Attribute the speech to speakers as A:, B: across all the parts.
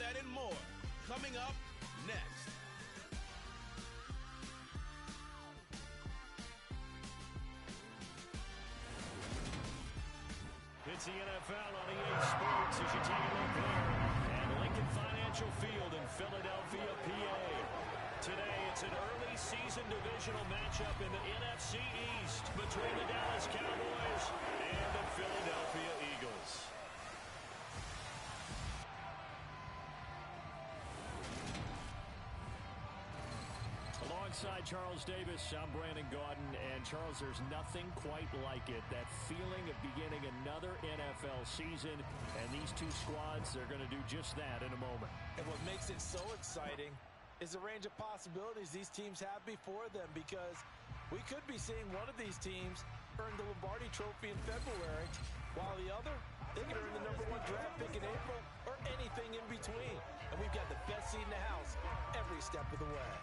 A: that and more, coming up next.
B: It's the NFL on EA Sports as you take a look there at Lincoln Financial Field in Philadelphia, PA. Today, it's an early season divisional matchup in the NFC East between the Dallas Cowboys and the Philadelphia Eagles. Alongside Charles Davis, I'm Brandon Gaudin, and Charles, there's nothing quite like it. That feeling of beginning another NFL season, and these two squads, they're going to do just that in a moment.
C: And what makes it so exciting is the range of possibilities these teams have before them, because we could be seeing one of these teams earn the Lombardi Trophy in February, while the other, they could earn the #1 draft pick in April, or anything in between. And we've got the best seat in the house every step of the way.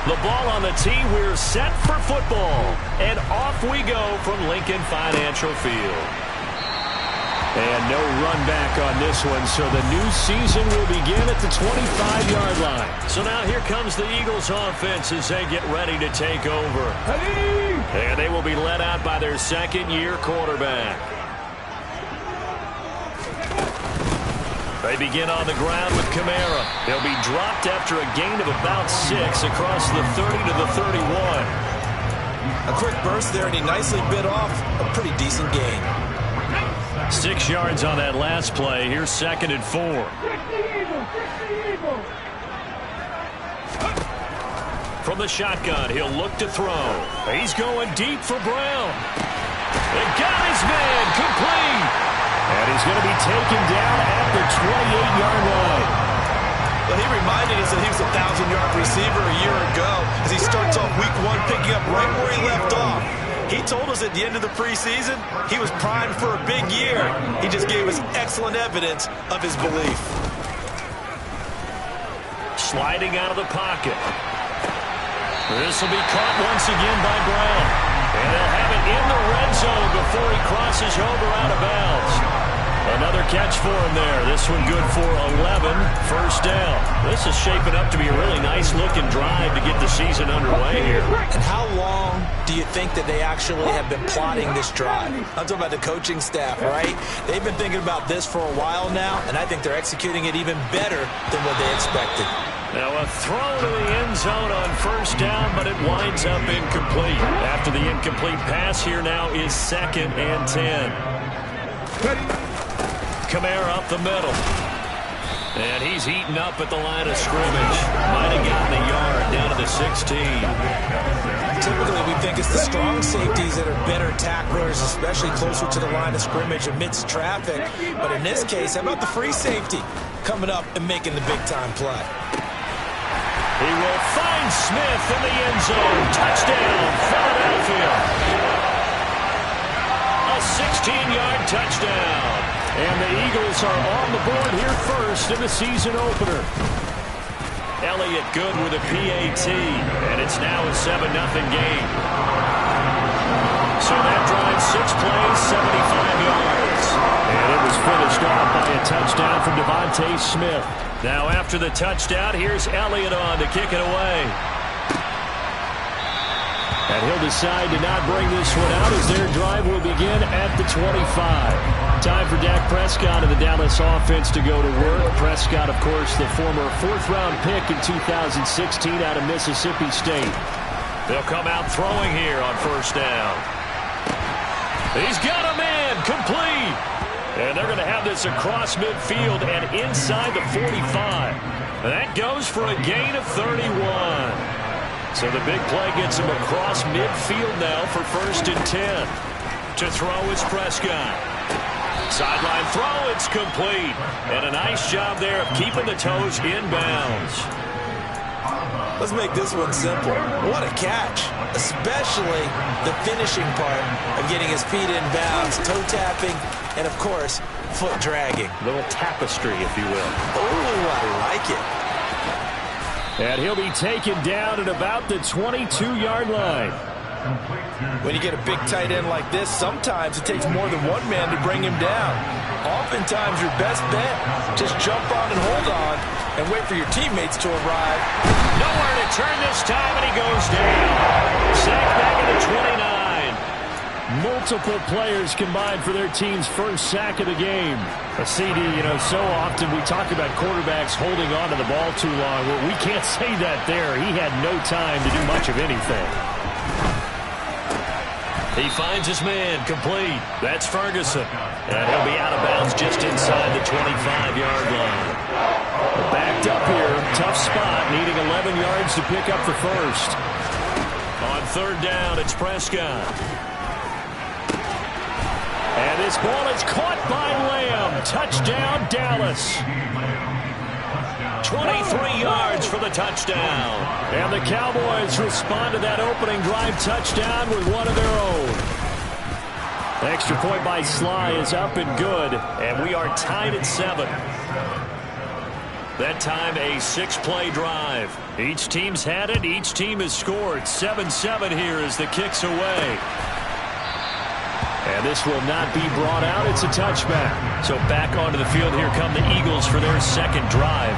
B: The ball on the tee. We're set for football. And off we go from Lincoln Financial Field. And no run back on this one, so the new season will begin at the 25-yard line. So now here comes the Eagles offense as they get ready to take over. And they will be led out by their second-year quarterback. They begin on the ground with Kamara. He'll be dropped after a gain of about 6 across the 30 to the 31.
C: A quick burst there, and he nicely bit off a pretty decent gain.
B: 6 yards on that last play. Here's 2nd and 4. From the shotgun, he'll look to throw. He's going deep for Brown. They got his man complete. And he's going to be taken down at the 28-yard line.
C: Well, he reminded us that he was a 1,000-yard receiver a year ago as he starts off week 1 picking up right where he left off. He told us at the end of the preseason he was primed for a big year. He just gave us excellent evidence of his belief.
B: Sliding out of the pocket. This will be caught once again by Brown. And they'll have it in the red zone before he crosses over out of bounds. Another catch for him there. This one good for 11. First down. This is shaping up to be a really nice-looking drive to get the season underway here.
C: And how long do you think that they actually have been plotting this drive? I'm talking about the coaching staff, right? They've been thinking about this for a while now, and I think they're executing it even better than what they expected.
B: Now a throw to the end zone on first down, but it winds up incomplete. After the incomplete pass, here now is 2nd and 10. Kamara up the middle. And he's heating up at the line of scrimmage. Might have gotten a yard down to the 16.
C: Typically, we think it's the strong safeties that are better tacklers, especially closer to the line of scrimmage amidst traffic. But in this case, how about the free safety coming up and making the big-time play?
B: He will find Smith in the end zone. Touchdown, Philadelphia. A 16-yard touchdown. And the Eagles are on the board here first in the season opener. Elliott good with a PAT. And it's now a 7-0 game. So that drive, 6 plays, 75 yards. And it was finished off by a touchdown from Devontae Smith. Now after the touchdown, here's Elliott on to kick it away. And he'll decide to not bring this one out as their drive will begin at the 25. Time for Dak Prescott and the Dallas offense to go to work. Prescott, of course, the former 4th-round pick in 2016 out of Mississippi State. They'll come out throwing here on first down. He's got a man complete. And they're going to have this across midfield and inside the 45. And that goes for a gain of 31. So the big play gets him across midfield now for 1st and 10. To throw is Prescott. Sideline throw, it's complete. And a nice job there of keeping the toes in bounds.
C: Let's make this one simple. What a catch, especially the finishing part of getting his feet in bounds, toe tapping, and of course, foot dragging.
B: A little tapestry, if you will.
C: Oh, I like it.
B: And he'll be taken down at about the 22-yard line.
C: When you get a big tight end like this, sometimes it takes more than one man to bring him down. Oftentimes, your best bet, just jump on and hold on and wait for your teammates to arrive.
B: Nowhere to turn this time, and he goes down. Sacked back at the 29. Multiple players combined for their team's first sack of the game. A CD, so often we talk about quarterbacks holding on to the ball too long. Well, we can't say that there. He had no time to do much of anything. He finds his man complete. That's Ferguson. And he'll be out of bounds just inside the 25-yard line. Backed up here. Tough spot. Needing 11 yards to pick up the first. On 3rd down, it's Prescott. And this ball is caught by Lamb. Touchdown, Dallas. 23 yards for the touchdown. And the Cowboys respond to that opening drive touchdown with one of their own. Extra point by Sly is up and good. And we are tied at 7. That time a 6-play drive. Each team's had it. Each team has scored. 7-7 here as the kick's away. And this will not be brought out. It's a touchback. So back onto the field. Here come the Eagles for their second drive.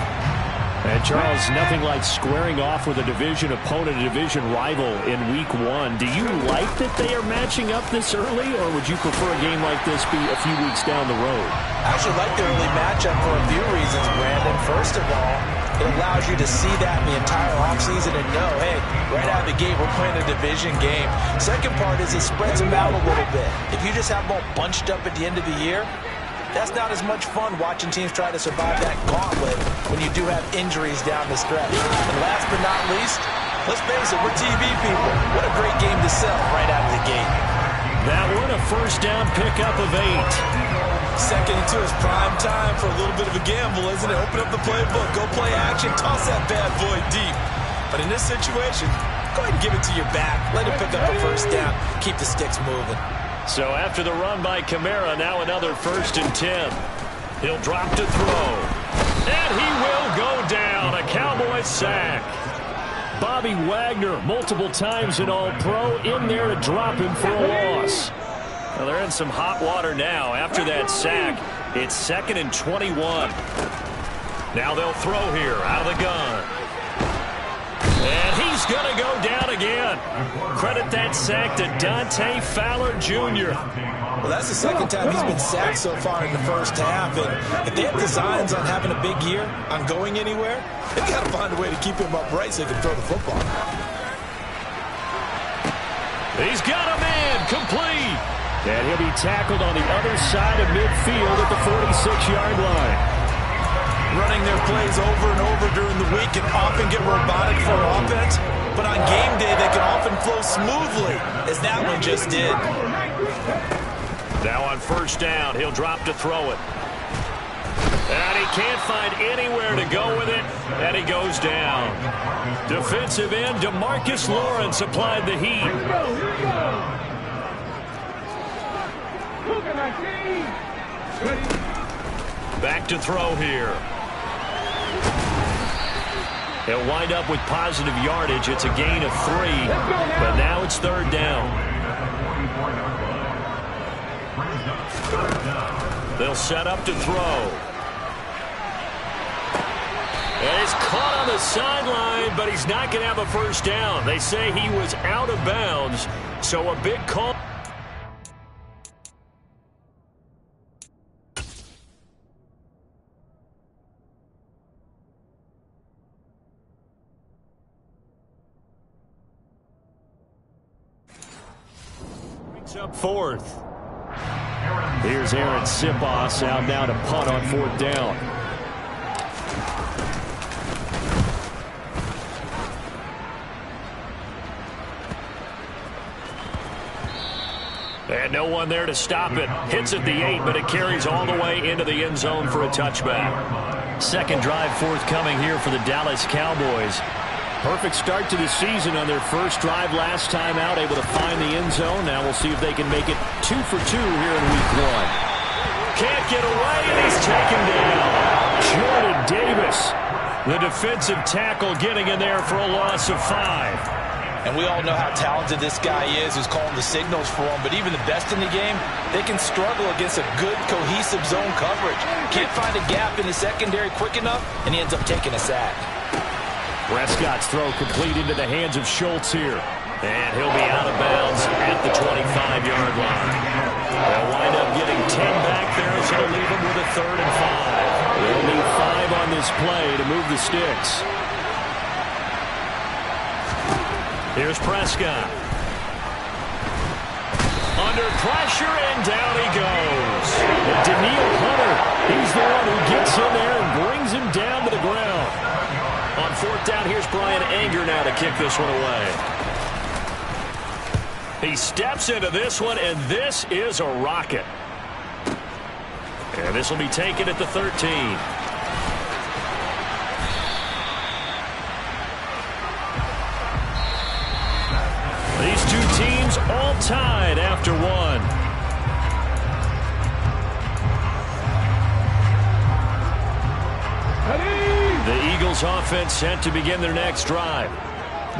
B: And, Charles, nothing like squaring off with a division opponent, a division rival in Week 1. Do you like that they are matching up this early, or would you prefer a game like this be a few weeks down the road?
C: I actually like the early matchup for a few reasons, Brandon. First of all, it allows you to see that in the entire offseason and know, hey, right out of the gate, we're playing a division game. Second part is it spreads them out a little bit. If you just have them all bunched up at the end of the year, that's not as much fun watching teams try to survive that gauntlet when you do have injuries down the stretch. And last but not least, let's face it, we're TV people. What a great game to sell right out of the gate.
B: That one, a first down pickup of 8.
C: Second and 2 is prime time for a little bit of a gamble, isn't it? Open up the playbook, go play action, toss that bad boy deep. But in this situation, go ahead and give it to your back. Let him pick up a first down. Keep the sticks moving.
B: So after the run by Kamara, now another 1st and 10. He'll drop to throw. And he will go down. A Cowboys sack. Bobby Wagner, multiple times an All-Pro, in there to drop him for a loss. Well, they're in some hot water now. After that sack, it's 2nd and 21. Now they'll throw here out of the gun. And he's going to go down again. Credit that sack to Dante Fowler Jr.
C: Well, that's the second time he's been sacked so far in the first half. And if they have designs on having a big year, on going anywhere, they've got to find a way to keep him upright so he can throw the football.
B: He's got a man complete. And he'll be tackled on the other side of midfield at the 46-yard line.
C: Running their plays over and over during the week can often get robotic for offense, but on game day they can often flow smoothly, as that one just did.
B: Now on first down, he'll drop to throw it. And he can't find anywhere to go with it, and he goes down. Defensive end DeMarcus Lawrence applied the heat. Back to throw here. He'll wind up with positive yardage. It's a gain of 3, but now it's 3rd down. They'll set up to throw. And he's caught on the sideline, but he's not going to have a first down. They say he was out of bounds, so a big call. Up 4th. Here's Aaron Sipos out now to punt on 4th down. And no one there to stop it. Hits at the 8, but it carries all the way into the end zone for a touchback. Second drive forthcoming here for the Dallas Cowboys. Perfect start to the season on their first drive last time out, able to find the end zone. Now we'll see if they can make it 2 for 2 here in Week 1. Can't get away, and he's taken down. Jordan Davis, the defensive tackle, getting in there for a loss of 5.
C: And we all know how talented this guy is who's calling the signals for him. But even the best in the game, they can struggle against a good, cohesive zone coverage. Can't find a gap in the secondary quick enough, and he ends up taking a sack.
B: Prescott's throw complete into the hands of Schultz here. And he'll be out of bounds at the 25-yard line. They'll wind up getting 10 back there, so they'll leave them with a 3rd and 5. They'll need 5 on this play to move the sticks. Here's Prescott. Under pressure, and down he goes. And Daniil Hunter, he's the one who gets in there and brings him down to the ground. On 4th down, here's Brian Anger now to kick this one away. He steps into this one, and this is a rocket. And this will be taken at the 13. These two teams all tied after one.
D: Ready?
B: Eagles offense set to begin their next drive.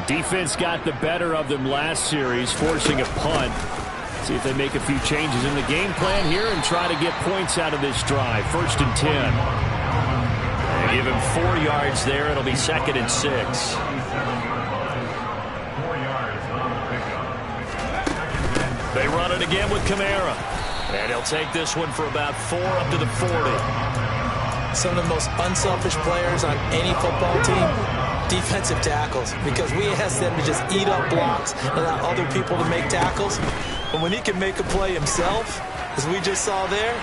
D: Defense got the better of them last series, forcing a punt. See if they make a few changes in the game plan here and try to get points out of this drive. 1st and 10.
B: They give him 4 yards there. It'll be 2nd and 6. They run it again with Kamara. And he'll take this one for about 4 up to the 40.
C: Some of the most unselfish players on any football team, defensive tackles, because we ask them to just eat up blocks and allow other people to make tackles. But when he can make a play himself, as we just saw there,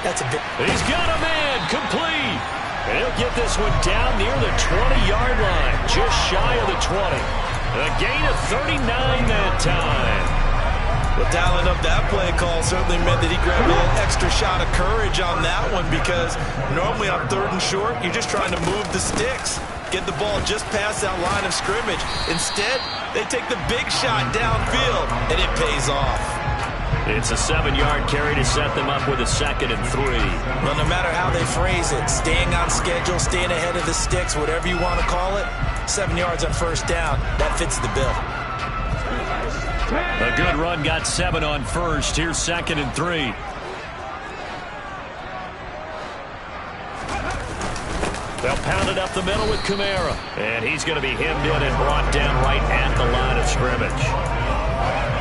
C: that's a big...
B: He's got a man complete. And he'll get this one down near the 20-yard line, just shy of the 20. A gain of 39 that time.
C: Well, dialing up that play call certainly meant that he grabbed a little extra shot of courage on that one, because normally on 3rd and short, you're just trying to move the sticks, get the ball just past that line of scrimmage. Instead, they take the big shot downfield, and it pays off.
B: It's a 7-yard carry to set them up with a 2nd and 3.
C: Well, no matter how they phrase it, staying on schedule, staying ahead of the sticks, whatever you want to call it, 7 yards on 1st down, that fits the bill.
B: A good run got 7 on 1st. Here's 2nd and 3. They'll pound it up the middle with Kamara. And he's going to be hemmed in and brought down right at the line of scrimmage.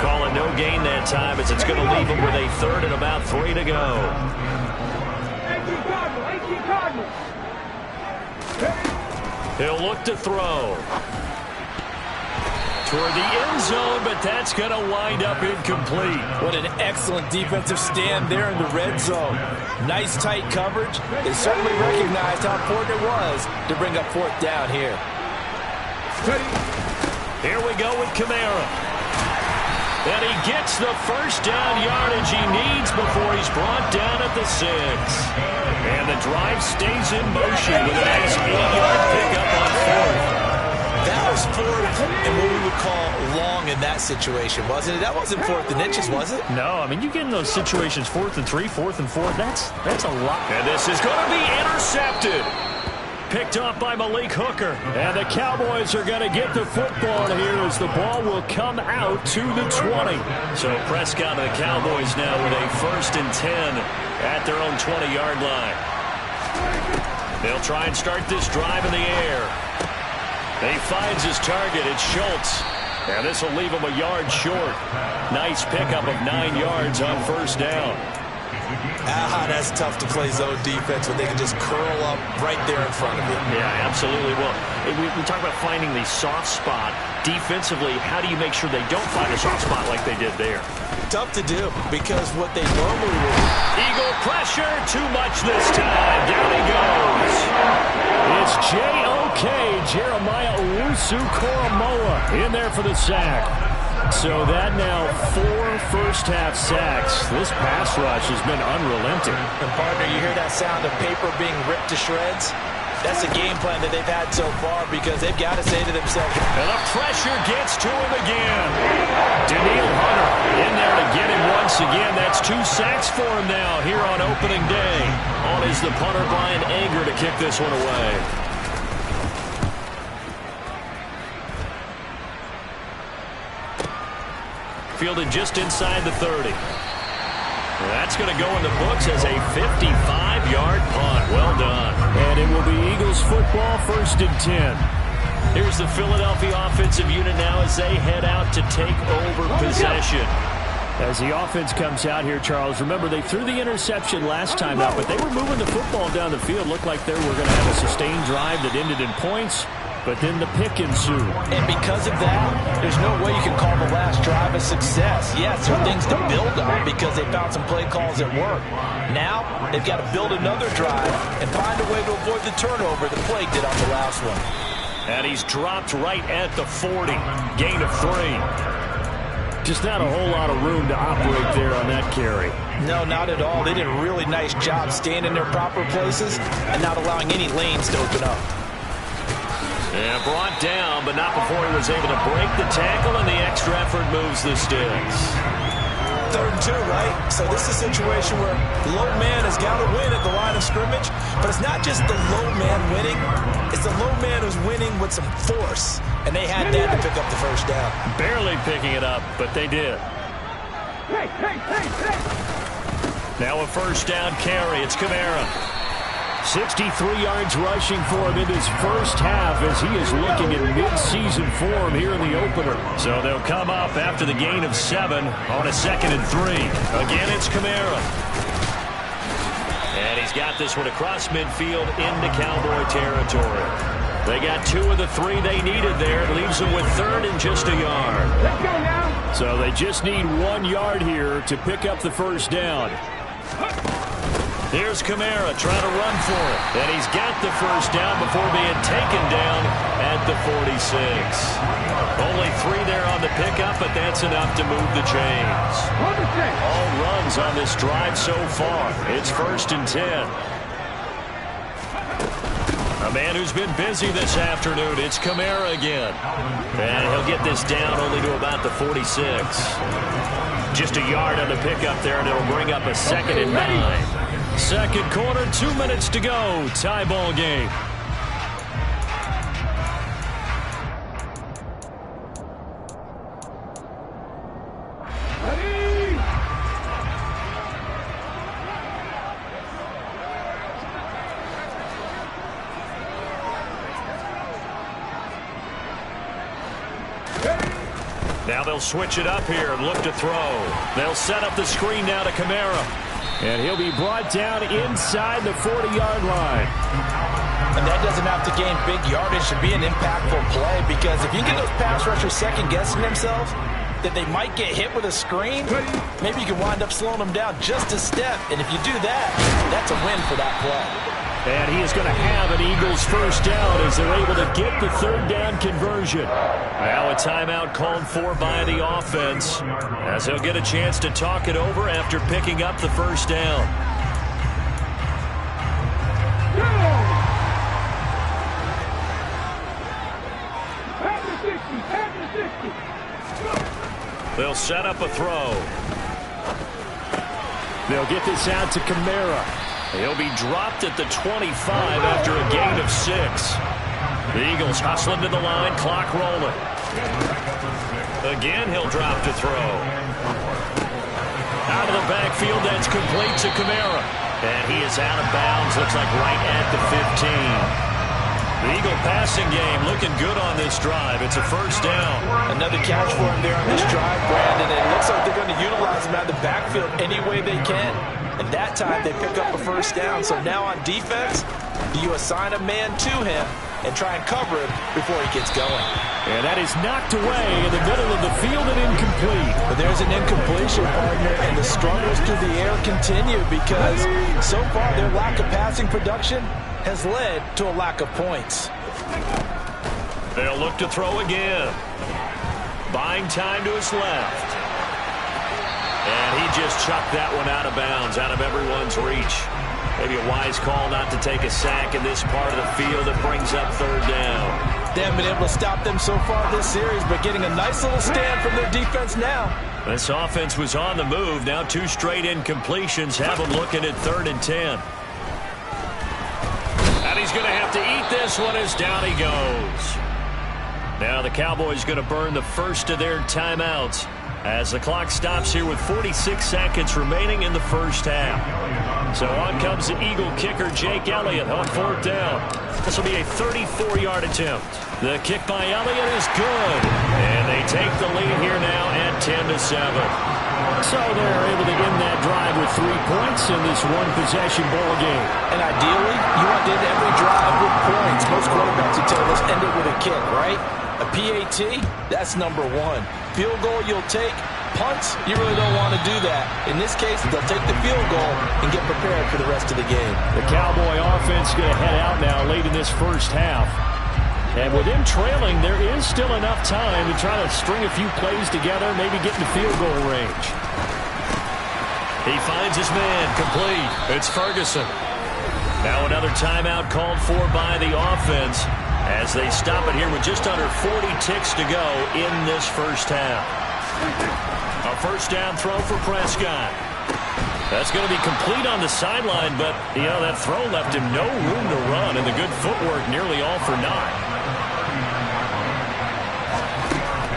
B: Calling no gain that time, as it's going to leave him with a 3rd and about 3 to go. He'll look to throw toward the end zone, but that's going to wind up incomplete.
C: What an excellent defensive stand there in the red zone. Nice tight coverage. They certainly recognized how important it was to bring up 4th down here.
B: Here we go with Kamara. And he gets the 1st down yardage he needs before he's brought down at the 6. And the drive stays in motion with a nice 8-yard pickup on 4th.
C: That was 4th and what we would call long in that situation, wasn't it? That wasn't 4th and inches, was it?
D: No, I mean, you get in those situations 4th and 3, 4th and 4. That's a lot.
B: And this is going to be intercepted. Picked off by Malik Hooker.
D: And the Cowboys are going to get the football here as the ball will come out to the 20.
B: So Prescott and the Cowboys now with a 1st and 10 at their own 20-yard line. They'll try and start this drive in the air. He finds his target. It's Schultz. And this will leave him a yard short. Nice pickup of 9 yards on 1st down.
C: That's tough to play zone defense when they can just curl up right there in front of you.
B: Yeah, absolutely. Well, we talk about finding the soft spot. Defensively, how do you make sure they don't find a soft spot like they did there?
C: Tough to do, because what they normally would do.
B: Eagle pressure, too much this time. Down he goes.
D: It's J.O.K. Jeremiah Owusu-Koramoah in there for the sack. So that now 4 first-half sacks. This pass rush has been unrelenting.
C: And partner, you hear that sound of paper being ripped to shreds? That's a game plan that they've had so far, because they've got to say to themselves.
B: And the pressure gets to him again. Daniil Hunter in there to get him once again. That's 2 sacks for him now here on opening day. On is the punter, Brian Anger, to kick this one away. Fielded just inside the 30. That's going to go in the books as a 55-yard punt. Well done.
D: And it will be Eagles football, 1st and 10.
B: Here's the Philadelphia offensive unit now as they head out to take over possession.
D: As the offense comes out here, Charles, remember they threw the interception last time out, but they were moving the football down the field. Looked like they were going to have a sustained drive that ended in points. But then the pick ensued.
C: And because of that, there's no way you can call the last drive a success. Yes, there are things to build on because they found some play calls that work. Now, they've got to build another drive and find a way to avoid the turnover that plagued it on the last one.
B: And he's dropped right at the 40. Gain of 3.
D: Just not a whole lot of room to operate there on that carry.
C: No, not at all. They did a really nice job staying in their proper places and not allowing any lanes to open up.
B: And brought down, but not before he was able to break the tackle, and the extra effort moves the sticks.
C: 3rd and 2, right? So this is a situation where the low man has got to win at the line of scrimmage, but it's not just the low man winning. It's the low man who's winning with some force, and they had that to pick up the first down.
D: Barely picking it up, but they did. Now a first down carry. It's Kamara. 63 yards rushing for him in his first half as he is looking in mid-season form here in the opener. So they'll come up after the gain of 7 on a 2nd and 3. Again, it's Kamara. And he's got this one across midfield into Cowboy territory. They got 2 of the 3 they needed there. It leaves them with 3rd and just a yard.
E: Let's go now.
D: So they just need 1 yard here to pick up the first down. Here's Kamara trying to run for it. And he's got the first down before being taken down at the 46. Only 3 there on the pickup, but that's enough to move the chains. All runs on this drive so far. It's 1st and 10. A man who's been busy this afternoon. It's Kamara again. And he'll get this down only to about the 46. Just a yard on the pickup there, and it'll bring up a 2nd and 9. Second quarter, 2 minutes to go. Tie ball game. Now they'll switch it up here and look to throw. They'll set up the screen now to Kamara. And he'll be brought down inside the 40-yard line.
C: And that doesn't have to gain big yardage to be an impactful play, because if you get those pass rushers second-guessing themselves, that they might get hit with a screen, maybe you can wind up slowing them down just a step. And if you do that, that's a win for that play.
D: And he is going to have an Eagles first down as they're able to get the 3rd down conversion. Now a timeout called for by the offense as they'll get a chance to talk it over after picking up the first down. They'll set up a throw. They'll get this out to Kamara. He'll be dropped at the 25 after a gain of 6. The Eagles hustling to the line, clock rolling. Again, he'll drop to throw. Out of the backfield, that's complete to Kamara. And he is out of bounds, looks like right at the 15. The Eagle passing game looking good on this drive. It's a first down.
C: Another catch for him there on this drive, Brandon. And it looks like they're going to utilize him out of the backfield any way they can. And that time they pick up a first down. So now on defense, you assign a man to him and try and cover him before he gets going.
D: And that is knocked away in the middle of the field and incomplete.
C: But there's an incompletion, partner, and the struggles through the air continue because so far their lack of passing production has led to a lack of points.
D: They'll look to throw again. Buying time to his left. And he just chucked that one out of bounds, out of everyone's reach. Maybe a wise call not to take a sack in this part of the field that brings up 3rd down.
C: They haven't been able to stop them so far this series, but getting a nice little stand from their defense now.
D: This offense was on the move. Now 2 straight incompletions have them looking at 3rd and 10. And he's going to have to eat this one as down he goes. Now the Cowboys going to burn the first of their timeouts as the clock stops here with 46 seconds remaining in the first half. So on comes the Eagle kicker, Jake Elliott, on 4th down. This will be a 34-yard attempt. The kick by Elliott is good. And they take the lead here now at 10-7. So they're able to end that drive with 3 points in this one-possession ball game.
C: And ideally, you want to end every drive with points. Most quarterbacks would tell us end it with a kick, right? A PAT, that's number 1. Field goal you'll take. Punts, you really don't want to do that. In this case, they'll take the field goal and get prepared for the rest of the game.
D: The Cowboy offense is going to head out now late in this first half. And with them trailing, there is still enough time to try to string a few plays together, maybe get in the field goal range. He finds his man, complete. It's Ferguson. Now another timeout called for by the offense as they stop it here with just under 40 ticks to go in this first half. A first down throw for Prescott. That's going to be complete on the sideline, but, you know, that throw left him no room to run, and the good footwork nearly all for naught.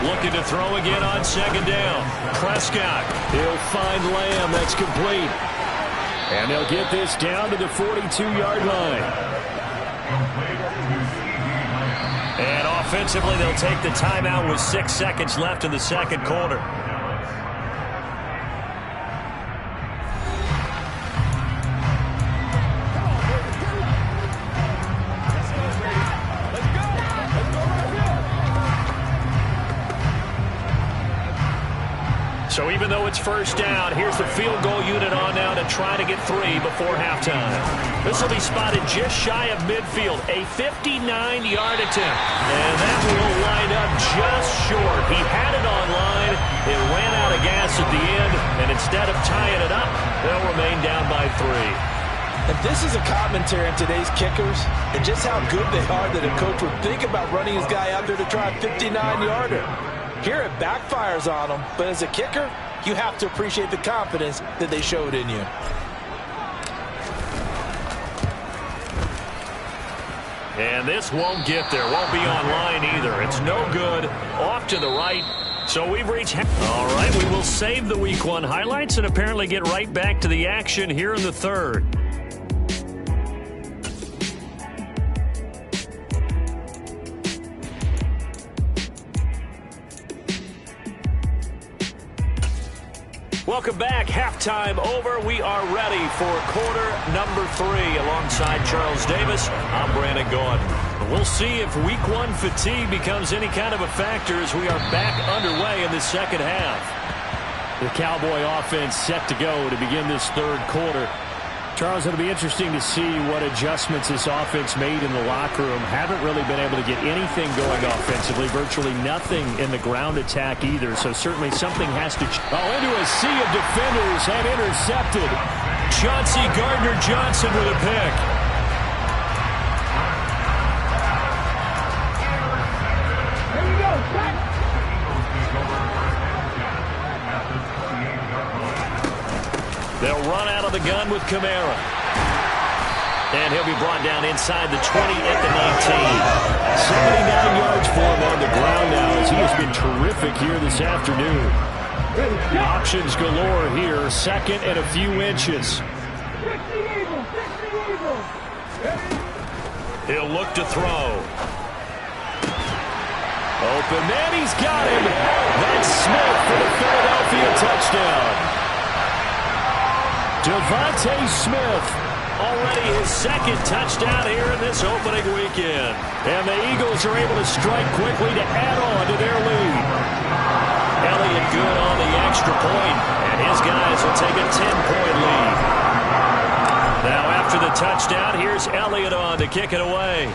D: Looking to throw again on second down. Prescott, he'll find Lamb. That's complete. And they'll get this down to the 42-yard line. And offensively, they'll take the timeout with 6 seconds left in the second quarter. So even though it's first down, here's the field goal unit on now to try to get 3 before halftime. This will be spotted just shy of midfield, a 59-yard attempt. And that will line up just short. He had it on line. It ran out of gas at the end, and instead of tying it up, they'll remain down by 3.
C: And this is a commentary on today's kickers and just how good they are that a coach would think about running his guy out there to try a 59-yarder. Here it backfires on them, but as a kicker, you have to appreciate the confidence that they showed in you.
D: And this won't get there, won't be online either. It's no good, off to the right. So we've reached... All right, we will save the Week 1 highlights and apparently get right back to the action here in the third. Welcome back. Halftime over. We are ready for quarter number 3. Alongside Charles Davis, I'm Brandon Gordon. We'll see if Week 1 fatigue becomes any kind of a factor as we are back underway in the second half. The Cowboy offense set to go to begin this third quarter. Charles, it'll be interesting to see what adjustments this offense made in the locker room. Haven't really been able to get anything going offensively. Virtually nothing in the ground attack either. So certainly something has to... into a sea of defenders and intercepted. Chauncey Gardner-Johnson with a pick. They'll run out of the gun with Kamara. And he'll be brought down inside the 20 at the 19. 79 yards for him on the ground now as he has been terrific here this afternoon. Options galore here. Second and a few inches. He'll look to throw. Open man, he's got him. That's Smith for the Philadelphia touchdown. Devontae Smith, already his second touchdown here in this opening weekend. And the Eagles are able to strike quickly to add on to their lead. Elliott good on the extra point, and his guys will take a 10-point lead. Now after the touchdown, here's Elliott on to kick it away.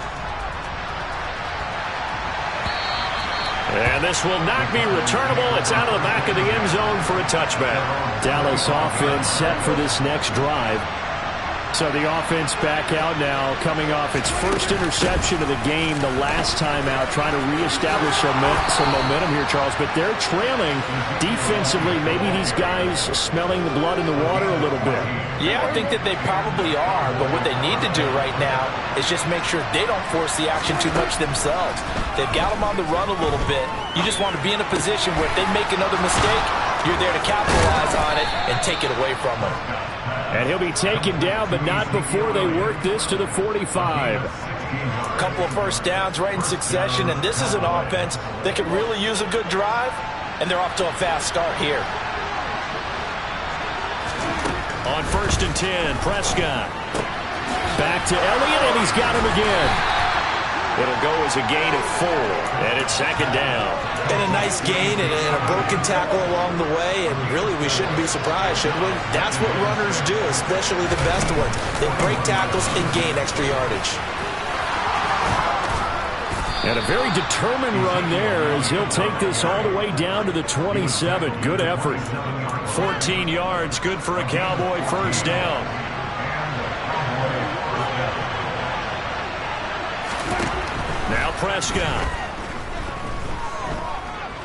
D: And this will not be returnable. It's out of the back of the end zone for a touchback. Dallas offense set for this next drive. So the offense back out now, coming off its first interception of the game the last time out, trying to reestablish some momentum here, Charles. But they're trailing defensively. Maybe these guys smelling the blood in the water a little bit.
C: Yeah, I think that they probably are. But what they need to do right now is just make sure they don't force the action too much themselves. They've got them on the run a little bit. You just want to be in a position where if they make another mistake, you're there to capitalize on it and take it away from them.
D: And he'll be taken down, but not before they work this to the 45.
C: A couple of first downs right in succession, and this is an offense that could really use a good drive, and they're off to a fast start here.
D: On 1st and 10, Prescott. Back to Elliott, and he's got him again. It'll go as a gain of 4, and it's second down.
C: And a nice gain and a broken tackle along the way, and really we shouldn't be surprised, should we? That's what runners do, especially the best ones. They break tackles and gain extra yardage.
D: And a very determined run there as he'll take this all the way down to the 27. Good effort. 14 yards, good for a Cowboy first down. Now Prescott.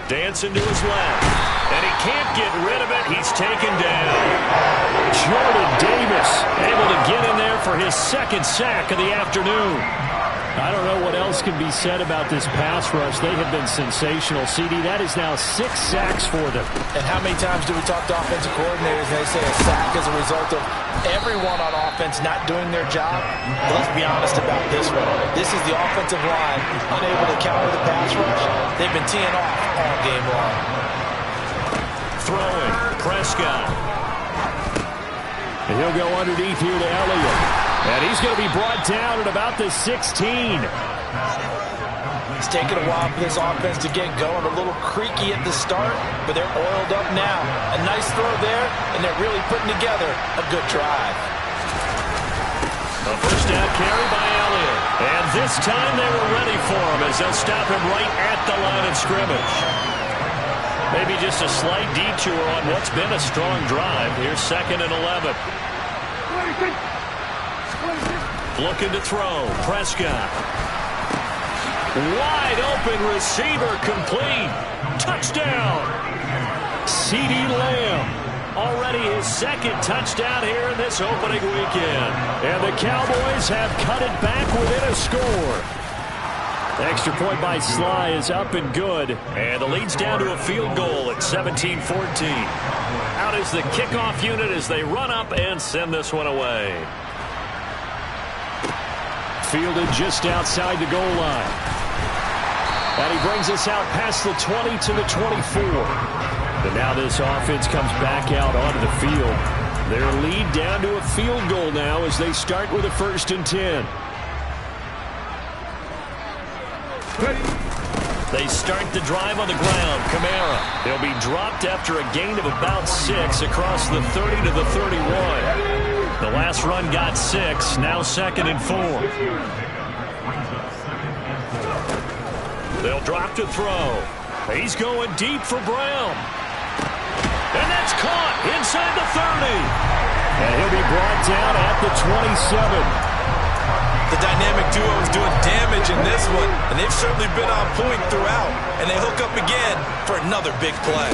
D: Dancing to his left. And he can't get rid of it. He's taken down. Jordan Davis able to get in there for his second sack of the afternoon. I don't know what else can be said about this pass rush. They have been sensational. CD, that is now 6 sacks for them.
C: And how many times do we talk to offensive coordinators and they say a sack is a result of everyone on offense not doing their job? But let's be honest about this one. This is the offensive line unable to counter the pass rush. They've been teeing off all game long.
D: Throwing, Prescott. And he'll go underneath here to Elliott. And he's going to be brought down at about the 16.
C: It's taken a while for this offense to get going. A little creaky at the start, but they're oiled up now. A nice throw there, and they're really putting together a good drive.
D: A first down carry by Elliott. And this time they were ready for him as they'll stop him right at the line of scrimmage. Maybe just a slight detour on what's been a strong drive. Here's 2nd and 11. Looking to throw. Prescott. Wide open receiver complete. Touchdown. CD Lamb. Already his 2nd touchdown here in this opening weekend. And the Cowboys have cut it back within a score. The extra point by Sly is up and good. And the lead's down to a field goal at 17-14. Out is the kickoff unit as they run up and send this one away. Fielded just outside the goal line. And he brings us out past the 20 to the 24. And now this offense comes back out onto the field. Their lead down to a field goal now as they start with a 1st and 10. They start the drive on the ground. Kamara. He'll be dropped after a gain of about 6 across the 30 to the 31. The last run got 6. Now 2nd and 4. They'll drop to throw. He's going deep for Brown. And that's caught inside the 30. And he'll be brought down at the 27.
C: The dynamic duo is doing damage in this one, and they've certainly been on point throughout. And they hook up again for another big play.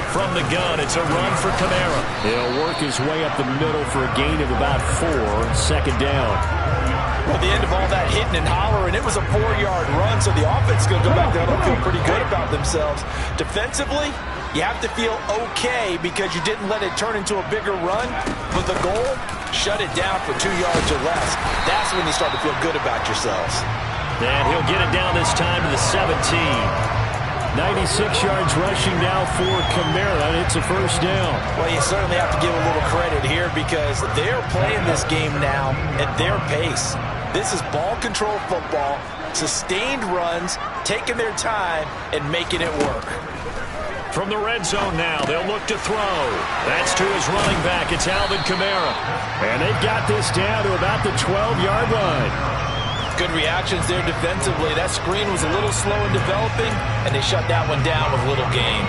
D: From the gun, it's a run for Kamara. He'll work his way up the middle for a gain of about 4. 2nd down.
C: Well, at the end of all that hitting and hollering, it was a 4-yard run, so the offense is going to go back there and feel pretty good about themselves. Defensively, you have to feel okay because you didn't let it turn into a bigger run, but the goal, shut it down for 2 yards or less. That's when you start to feel good about yourselves.
D: And he'll get it down this time to the 17. 96 yards rushing now for Kamara, and it's a 1st down.
C: Well, you certainly have to give a little credit here because they're playing this game now at their pace. This is ball control football, sustained runs, taking their time, and making it work.
D: From the red zone now, they'll look to throw. That's to his running back. It's Alvin Kamara. And they've got this down to about the 12-yard line.
C: Good reactions there defensively. That screen was a little slow in developing, and they shut that one down with little gain.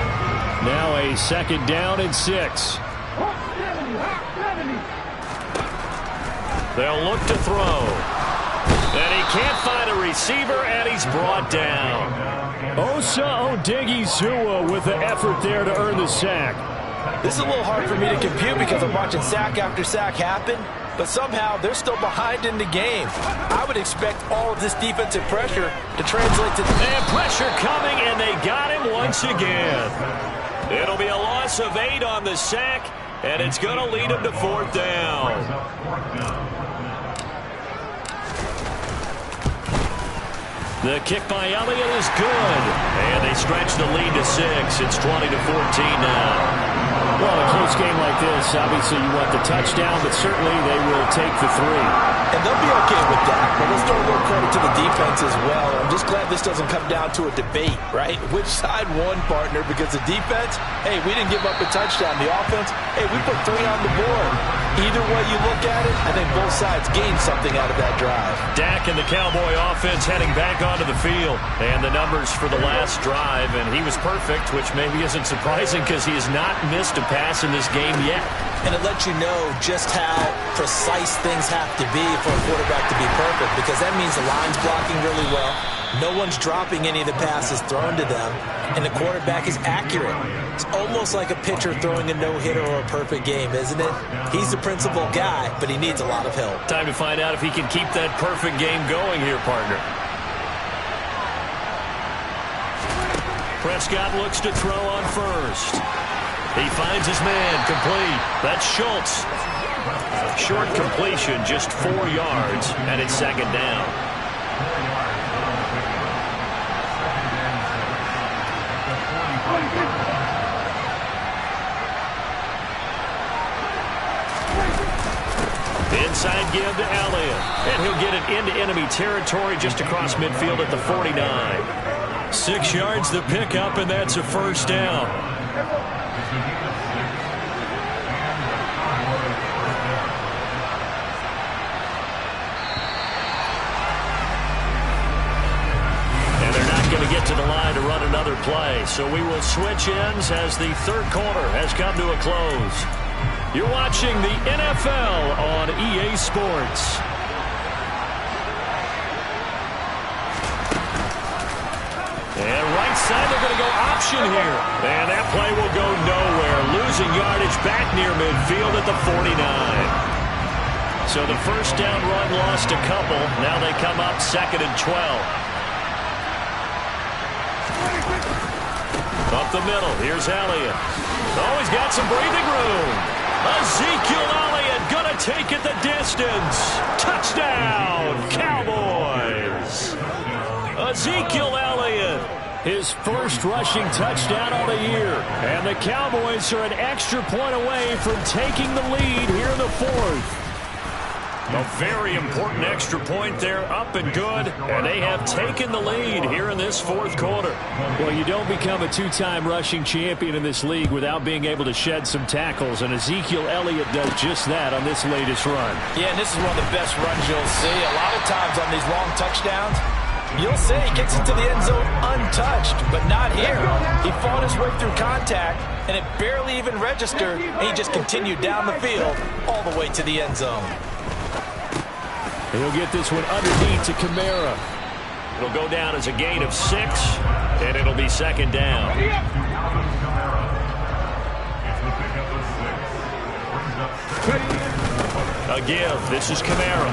D: Now a 2nd down and 6. They'll look to throw. And he can't find a receiver, and he's brought down. Osa Odighizuwa with the effort there to earn the sack.
C: This is a little hard for me to compute because I'm watching sack after sack happen, but somehow they're still behind in the game. I would expect all of this defensive pressure to translate to...
D: And pressure coming, and they got him once again. It'll be a loss of 8 on the sack, and it's going to lead him to 4th down. The kick by Elliott is good. And they stretch the lead to 6. It's 20-14 now. Well, a close game like this, obviously you want the touchdown, but certainly they will take the 3.
C: And they'll be okay with that. But let's throw a little credit to the defense as well. I'm just glad this doesn't come down to a debate, right? Which side won, partner? Because the defense, hey, we didn't give up a touchdown. The offense, hey, we put 3 on the board. Either way you look at it, I think both sides gained something out of that drive.
D: Dak and the Cowboy offense heading back onto the field. And the numbers for the last drive, and he was perfect, which maybe isn't surprising because he has not missed a to pass in this game yet.
C: And it lets you know just how precise things have to be for a quarterback to be perfect, because that means the line's blocking really well. No one's dropping any of the passes thrown to them, and the quarterback is accurate. It's almost like a pitcher throwing a no-hitter or a perfect game, isn't it? He's the principal guy, but he needs a lot of help.
D: Time to find out if he can keep that perfect game going here, partner. Prescott looks to throw on first. He finds his man, complete. That's Schultz. Short completion, just 4 yards, and it's second down. Inside give to Elliott, and he'll get it into enemy territory just across midfield at the 49. 6 yards the pickup, and that's a first down. And they're not going to get to the line to run another play, so we will switch ends as the third quarter has come to a close. You're watching the NFL on EA Sports. And right side, they're going to go option here. And that play will go nowhere. Losing yardage back near midfield at the 49. So the first down run lost a couple. Now they come up 2nd and 12. Up the middle, here's Elliott. Oh, he's got some breathing room. Ezekiel Elliott gonna take it the distance. Touchdown, Cowboys. Ezekiel Elliott, his first rushing touchdown of the year. And the Cowboys are an extra point away from taking the lead here in the 4th. A very important extra point there, up and good, and they have taken the lead here in this 4th quarter. Well, you don't become a 2-time rushing champion in this league without being able to shed some tackles, and Ezekiel Elliott does just that on this latest run.
C: Yeah, and this is one of the best runs you'll see. A lot of times on these long touchdowns, you'll see he gets into the end zone untouched, but not here. He fought his way through contact, and it barely even registered, and he just continued down the field all the way to the end zone.
D: He'll get this one underneath to Kamara. It'll go down as a gain of 6, and it'll be second down. A give. This is Kamara.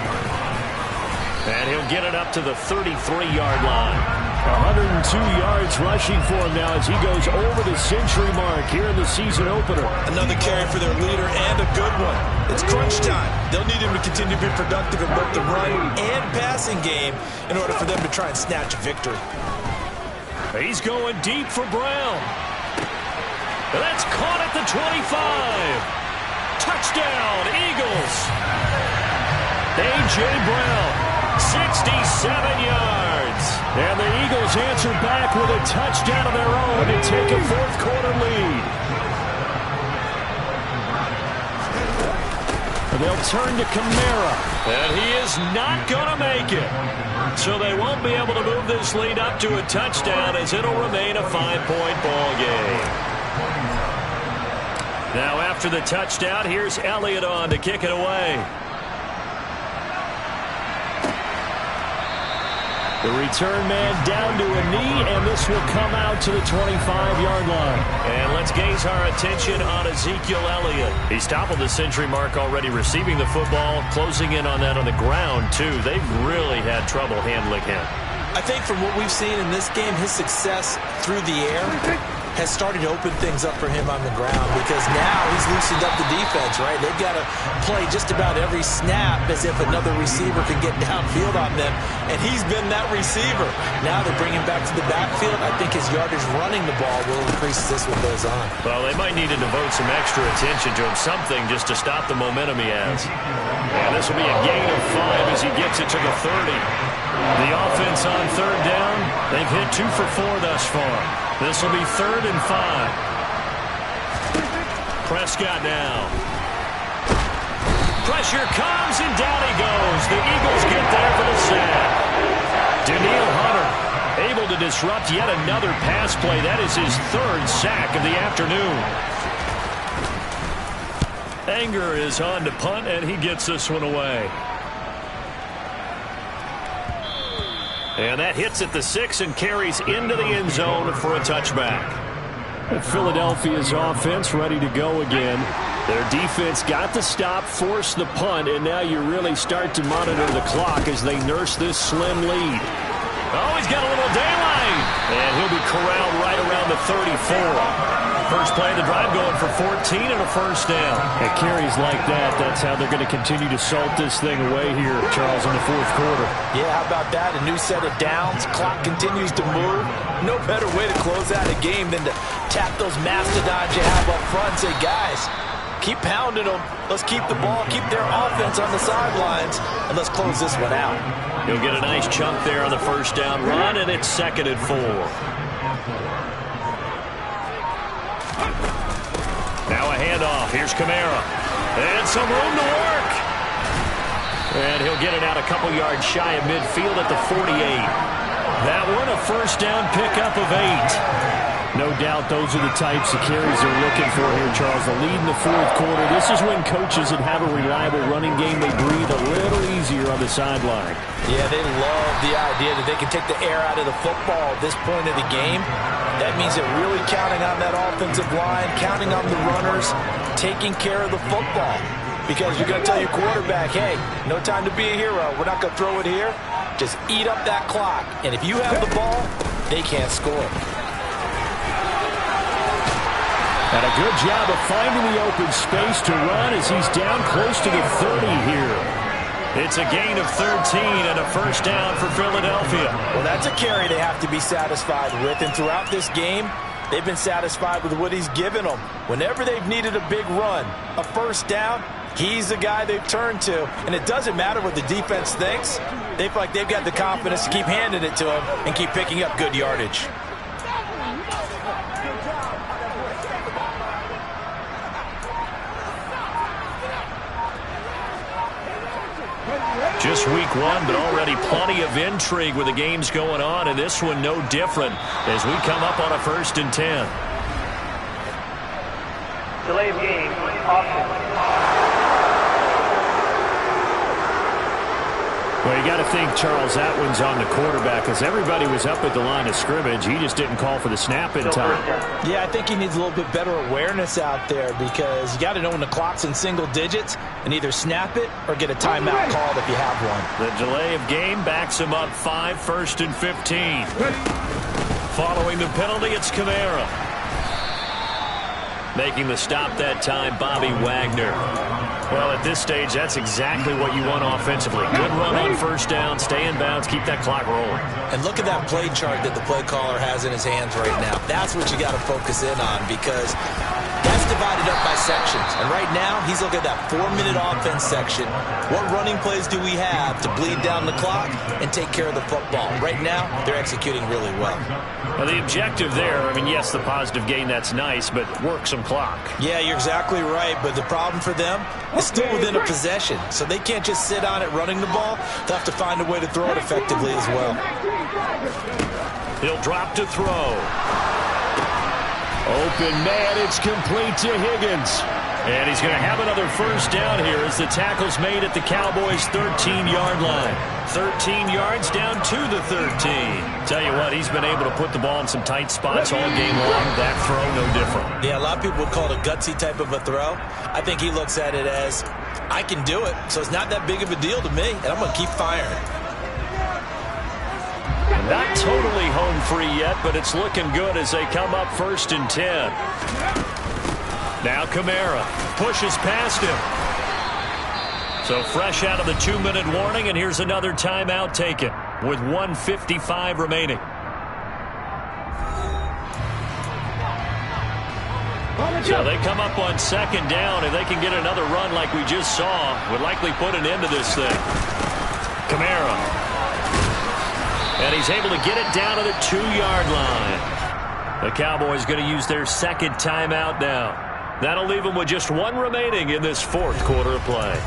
D: And he'll get it up to the 33-yard line. 102 yards rushing for him now as he goes over the century mark here in the season opener.
C: Another carry for their leader, and a good one. It's crunch time. They'll need him to continue to be productive in both the run and passing game in order for them to try and snatch a victory.
D: He's going deep for Brown. And that's caught at the 25. Touchdown, Eagles. A.J. Brown, 67 yards. And the Eagles answer back with a touchdown of their own to take a 4th quarter lead. And they'll turn to Kamara. And he is not going to make it. So they won't be able to move this lead up to a touchdown as it'll remain a 5-point ball game. Now after the touchdown, here's Elliott on to kick it away. The return man down to a knee, and this will come out to the 25-yard line. And let's gaze our attention on Ezekiel Elliott. He's toppled the century mark already receiving the football, closing in on that on the ground, too. They've really had trouble handling him.
C: I think from what we've seen in this game, his success through the air has started to open things up for him on the ground, because now he's loosened up the defense, right? They've got to play just about every snap as if another receiver can get downfield on them, and he's been that receiver. Now they bring him back to the backfield. I think his yardage running the ball will increase as this one goes on.
D: Well, they might need to devote some extra attention to him, something just to stop the momentum he has. And this will be a gain of 5 as he gets it to the 30. The offense on third down, they've hit 2 for 4 thus far. This will be 3rd and 5. Prescott now. Pressure comes, and down he goes. The Eagles get there for the sack. Danielle Hunter able to disrupt yet another pass play. That is his 3rd sack of the afternoon. Anger is on to punt, and he gets this one away. And that hits at the 6 and carries into the end zone for a touchback. Philadelphia's offense ready to go again. Their defense got the stop, forced the punt, and now you really start to monitor the clock as they nurse this slim lead. Oh, he's got a little daylight. And he'll be corralled right around the 34. First play of the drive going for 14 and a first down. At carries like that, that's how they're going to continue to salt this thing away here, Charles, in the fourth quarter.
C: Yeah, how about that? A new set of downs. Clock continues to move. No better way to close out a game than to tap those mastodons you have up front and say, guys, keep pounding them. Let's keep the ball, keep their offense on the sidelines, and let's close this one out.
D: He'll get a nice chunk there on the first down run, and it's 2nd and 4. Now a handoff. Here's Kamara. And some room to work. And he'll get it out a couple yards shy of midfield at the 48. That one a first down pickup of 8. No doubt those are the types of carries they're looking for here, Charles. The lead in the fourth quarter. This is when coaches that have a reliable running game, they breathe a little easier on the sideline.
C: Yeah, they love the idea that they can take the air out of the football at this point of the game. That means they're really counting on that offensive line, counting on the runners, taking care of the football. Because you're going to tell your quarterback, hey, no time to be a hero. We're not going to throw it here. Just eat up that clock. And if you have the ball, they can't score.
D: And a good job of finding the open space to run as he's down close to the 30 here. It's a gain of 13 and a first down for Philadelphia.
C: Well, that's a carry they have to be satisfied with. And throughout this game, they've been satisfied with what he's given them. Whenever they've needed a big run, a first down, he's the guy they've turned to. And it doesn't matter what the defense thinks. They feel like they've got the confidence to keep handing it to him and keep picking up good yardage.
D: Just week one, but already plenty of intrigue with the games going on, and this one no different as we come up on a 1st and 10.
E: Delay of game, option.
D: Well, you got to think, Charles, that one's on the quarterback as everybody was up at the line of scrimmage. He just didn't call for the snap in time.
C: Yeah, I think he needs a little bit better awareness out there because you got to know when the clock's in single digits and either snap it or get a timeout called if you have one.
D: The delay of game backs him up 5, 1st and 15. Following the penalty, it's Kamara. Making the stop that time, Bobby Wagner. Well, at this stage, that's exactly what you want offensively. Good run on first down, stay in bounds, keep that clock rolling.
C: And look at that play chart that the play caller has in his hands right now. That's what you got to focus in on because that's divided up by sections. And right now, he's looking at that 4-minute offense section. What running plays do we have to bleed down the clock and take care of the football? Right now, they're executing really well.
D: Well, the objective there, I mean, yes, the positive gain, that's nice, but work some clock.
C: Yeah, you're exactly right, but the problem for them is still within a possession, so they can't just sit on it running the ball. They'll have to find a way to throw it effectively as well.
D: He'll drop to throw. Open man, it's complete to Higgins. And he's going to have another first down here as the tackle's made at the Cowboys' 13-yard line. 13 yards down to the 13. Tell you what, he's been able to put the ball in some tight spots all game long. That throw, no different.
C: Yeah, a lot of people would call it a gutsy type of a throw. I think he looks at it as, I can do it, so it's not that big of a deal to me, and I'm going to keep firing.
D: Not totally home free yet, but it's looking good as they come up 1st and 10. Now Kamara pushes past him. So fresh out of the 2-minute warning, and here's another timeout taken with 1:55 remaining. So they come up on 2nd down, and they can get another run like we just saw. Would likely put an end to this thing. Kamara. And he's able to get it down to the 2-yard line. The Cowboys going to use their 2nd timeout now. That'll leave them with just 1 remaining in this 4th quarter of play.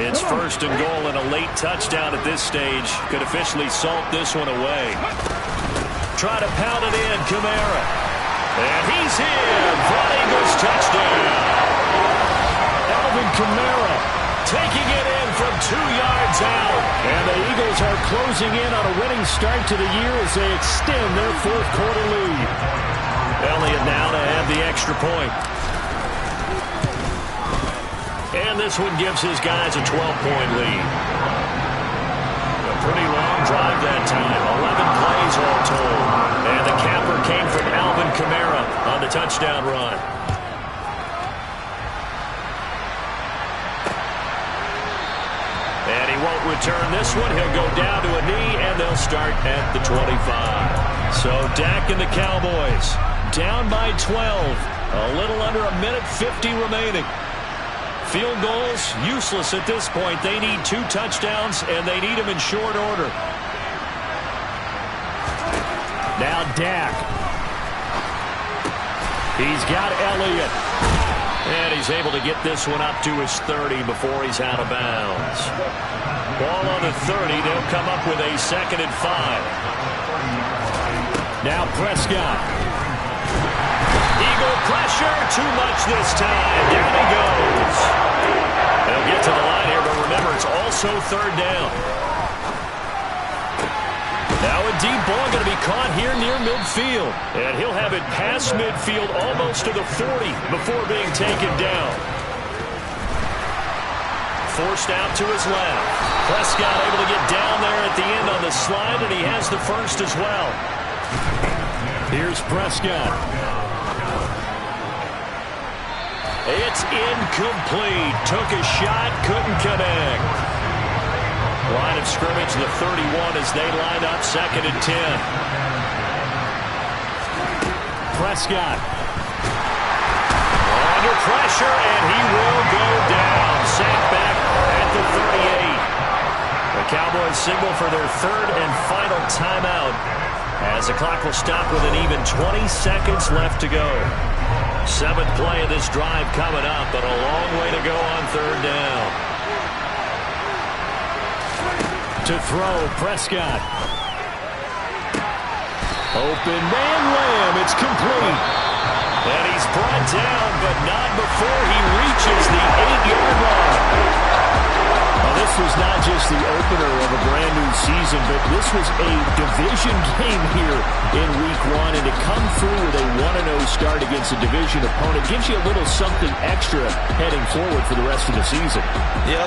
D: It's 1st and goal, and a late touchdown at this stage could officially salt this one away. Try to pound it in, Kamara. And he's in for an Eagles touchdown. Kamara taking it in from 2 yards out. And the Eagles are closing in on a winning start to the year as they extend their fourth quarter lead. Elliott now to have the extra point. And this one gives his guys a 12-point lead. A pretty long drive that time. 11 plays all told. And the capper came from Alvin Kamara on the touchdown run. And he won't return this one. He'll go down to a knee, and they'll start at the 25. So Dak and the Cowboys down by 12. A little under a minute 50 remaining. Field goals, useless at this point. They need 2 touchdowns, and they need them in short order. Now Dak. He's got Elliott. And he's able to get this one up to his 30 before he's out of bounds. Ball on the 30. They'll come up with a 2nd and 5. Now Prescott. Eagle pressure. Too much this time. Down he goes. They'll get to the line here, but remember, it's also 3rd down. Now a deep ball going to be caught here near midfield. And he'll have it past midfield almost to the 40 before being taken down. Forced out to his left. Prescott able to get down there at the end on the slide, and he has the first as well. Here's Prescott. It's incomplete. Took a shot, couldn't connect. Line of scrimmage, the 31 as they line up 2nd and 10. Prescott. Under pressure, and he will go down. Sacked back at the 38. The Cowboys signal for their 3rd and final timeout as the clock will stop with an even 20 seconds left to go. 7th play of this drive coming up, but a long way to go on 3rd down. To throw, Prescott. Open man, Lamb. It's complete. And he's brought down, but not before he reaches the 8-yard line. Well, this was not just the opener of a brand new season, but this was a division game here in Week 1. And to come through with a 1-0 start against a division opponent gives you a little something extra heading forward for the rest of the season.
C: Yeah,